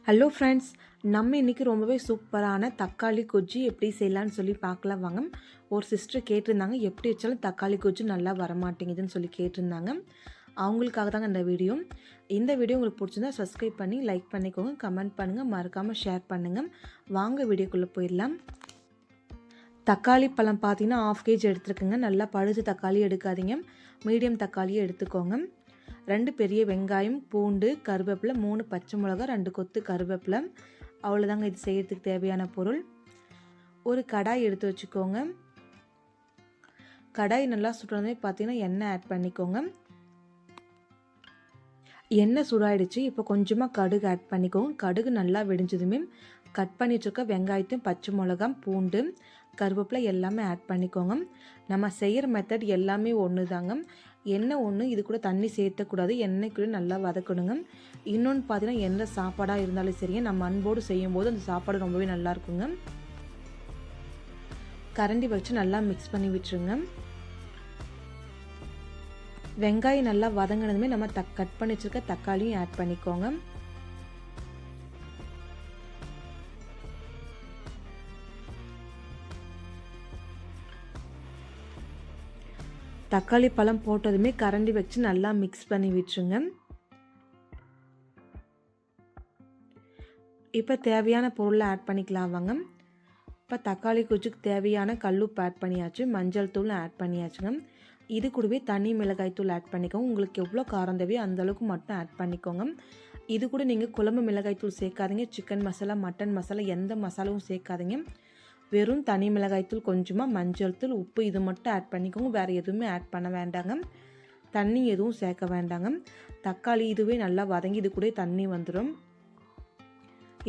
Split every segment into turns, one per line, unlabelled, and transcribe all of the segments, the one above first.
Hello friends, நம்ம இன்றைக்கி ரொம்பவே சூப்பரான தக்காளி கொஜ்ஜி எப்படி செய்யலான்னு சொல்லி பார்க்கலாம் வாங்க. ஒரு சிஸ்டர் கேட்டிருந்தாங்க, எப்படி வச்சாலும் தக்காளி கொஜ்ஜி நல்லா வரமாட்டேங்குதுன்னு சொல்லி கேட்டிருந்தாங்க. அவங்களுக்காக தாங்க இந்த வீடியோ. இந்த வீடியோ உங்களுக்கு பிடிச்சிருந்தா சப்ஸ்கிரைப் பண்ணி லைக் பண்ணிக்கோங்க, கமெண்ட் பண்ணுங்கள், மறக்காமல் ஷேர் பண்ணுங்கள். வாங்க வீடியோக்குள்ளே போயிடலாம். தக்காளி பழம் பார்த்தீங்கன்னா 1/2 kg எடுத்துருக்குங்க. நல்லா பழுத்து தக்காளி எடுக்காதீங்க, மீடியம் தக்காளியை எடுத்துக்கோங்க. 2 பெரிய வெங்காயம், பூண்டு, கருவேப்பிலை, 3 பச்சை மிளகா, 2 கொத்து கருவேப்பிலை. அவ்வளோதாங்க இது செய்யறதுக்கு தேவையான பொருள். ஒரு கடாய் எடுத்து வச்சுக்கோங்க. கடாய் நல்லா சுடுறதே பார்த்தீங்கன்னா எண்ணெய் ஆட் பண்ணிக்கோங்க. எண்ணெய் சூடாயிடுச்சு. இப்போ கொஞ்சமாக கடுகு ஆட் பண்ணிக்கோங்க. கடுகு நல்லா வெடிஞ்சதுமே கட் பண்ணி வச்சுருக்க வெங்காயத்தையும், பச்சை மிளகா, பூண்டு, கருவேப்பிலை எல்லாமே ஆட் பண்ணிக்கோங்க. நம்ம செய்கிற மெத்தட் எல்லாமே ஒன்று தாங்க. எண்ணெய் ஒன்று, இது கூட தண்ணி சேர்த்தக்கூடாது. எண்ணெய்க்குள்ளே நல்லா வதக்கணுங்க. இன்னொன்று பார்த்தீங்கன்னா எந்த சாப்பாடாக இருந்தாலும் சரிங்க, நம்ம அன்போடு செய்யும்போது அந்த சாப்பாடு ரொம்பவே நல்லா இருக்குங்க. கரண்டி வச்சு நல்லா மிக்ஸ் பண்ணி விட்டுருங்க. வெங்காயம் நல்லா வதங்கினதுமே நம்ம கட் பண்ணி வச்சுருக்க தக்காளியும் ஆட் பண்ணிக்கோங்க. தக்காளி பழம் போட்டதுமே கரண்டி வச்சு நல்லா மிக்ஸ் பண்ணி விட்டுருங்க. இப்போ தேவையான பொருளை ஆட் பண்ணிக்கலாம் வாங்க. இப்போ தக்காளி கொஜ்ஜுக்கு தேவையான கல்லுப்பு ஆட் பண்ணியாச்சு, மஞ்சள் தூள் ஆட் பண்ணியாச்சுங்க. இது கூடவே தனி மிளகாய் தூள் ஆட் பண்ணிக்கோங்க. உங்களுக்கு எவ்வளோ காரம் தேவையோ அந்தளவுக்கு மட்டும் ஆட் பண்ணிக்கோங்க. இது கூட நீங்கள் குழம்பு மிளகாய் தூள் சேர்க்காதீங்க, சிக்கன் மசாலா, மட்டன் மசாலா எந்த மசாலாவும் சேர்க்காதீங்க. வெறும் தனி மிளகாய் தூள், கொஞ்சமாக மஞ்சள் தூள், உப்பு இது மட்டும் ஆட் பண்ணிக்கோங்க. வேறு எதுவுமே ஆட் பண்ண வேண்டாங்க. தண்ணி எதுவும் சேர்க்க வேண்டாங்க. தக்காளி இதுவே நல்லா வதங்கி இது கூட தண்ணி வந்துடும்.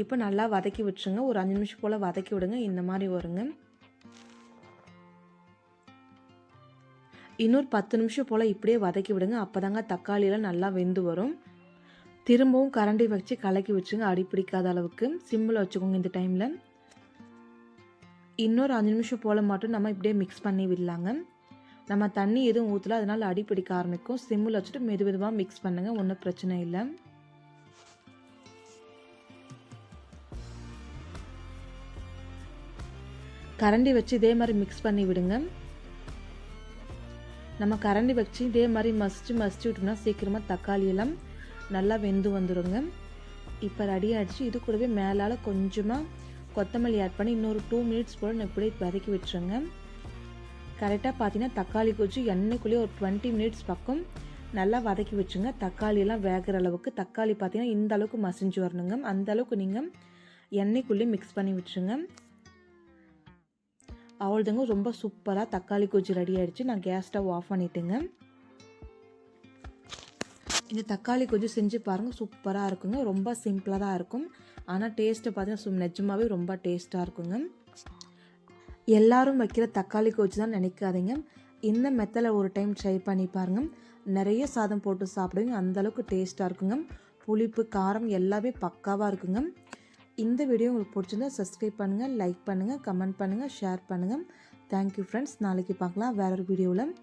இப்போ நல்லா வதக்கி விட்டுருங்க. ஒரு 5 நிமிஷம் போல் வதக்கி விடுங்க. இந்த மாதிரி வருங்க. இன்னொரு 10 நிமிஷம் போல் இப்படியே வதக்கி விடுங்க. அப்போ தாங்க தக்காளியெல்லாம் நல்லா வெந்து வரும். திரும்பவும் கரண்டி வச்சு கலக்கி வச்சுங்க, அடி பிடிக்காத அளவுக்கு சிம்மில் வச்சுக்கோங்க. இந்த டைமில் இன்னொரு 5 நிமிஷம் போல் மட்டும் நம்ம இப்படியே மிக்ஸ் பண்ணி விடலாங்க. நம்ம தண்ணி எதுவும் ஊற்றல, அதனால் அடி பிடிக்க ஆரம்பிக்கும். சிம்மில் வச்சுட்டு மெதுவாக மிக்ஸ் பண்ணுங்கள், ஒன்றும் பிரச்சனை இல்லை. கரண்டி வச்சு இதே மாதிரி மிக்ஸ் பண்ணி விடுங்க. நம்ம கரண்டி வச்சு இதே மாதிரி மசிச்சு விட்டோம்னா சீக்கிரமாக தக்காளி எல்லாம் நல்லா வெந்து வந்துடுங்க. இப்போ ரெடி ஆகிடுச்சு. இது கூடவே மேலால் கொஞ்சமாக கொத்தமல்லி ஆட் பண்ணி இன்னொரு 2 மினிட்ஸ் போல் நான் இப்படியே வதக்கி விட்டுருங்க. கரெக்டாக பார்த்தீங்கன்னா தக்காளி கொஜ்ஜி எண்ணெய்க்குள்ளேயே ஒரு 20 மினிட்ஸ் பக்கம் நல்லா வதக்கி வச்சுங்க. தக்காளியெல்லாம் வேகிற அளவுக்கு, தக்காளி பார்த்தீங்கன்னா இந்த அளவுக்கு மசிஞ்சு வரணுங்க. அந்த அளவுக்கு நீங்கள் எண்ணெய்க்குள்ளேயே மிக்ஸ் பண்ணி விட்டுருங்க. அவ்வளோதாங்க, ரொம்ப சூப்பராக தக்காளி கொஜ்ஜி ரெடி ஆகிடுச்சு. நான் கேஸ் ஸ்டவ் ஆஃப் பண்ணிட்டேங்க. இந்த தக்காளி கொஜ்ஜி செஞ்சு பாருங்கள், சூப்பராக இருக்குங்க. ரொம்ப சிம்பிளாக தான் இருக்கும், ஆனால் டேஸ்ட்டை பார்த்தீங்கன்னா நிஜமாகவே ரொம்ப டேஸ்ட்டாக இருக்குங்க. எல்லாரும் வைக்கிற தக்காளி கொஜ்ஜி தான் நினைக்காதீங்க. இந்த மெத்தடில் ஒரு டைம் ட்ரை பண்ணி பாருங்கள். நிறைய சாதம் போட்டு சாப்பிடுவீங்க, அந்தளவுக்கு டேஸ்ட்டாக இருக்குங்க. புளிப்பு, காரம் எல்லாமே பக்காவாக இருக்குங்க. இந்த வீடியோ உங்களுக்கு பிடிச்சிருந்தா சப்ஸ்கிரைப் பண்ணுங்கள், லைக் பண்ணுங்கள், கமெண்ட் பண்ணுங்கள், ஷேர் பண்ணுங்கள். Thank you friends. நாளைக்கு பார்க்கலாம் வேற ஒரு வீடியோவில்.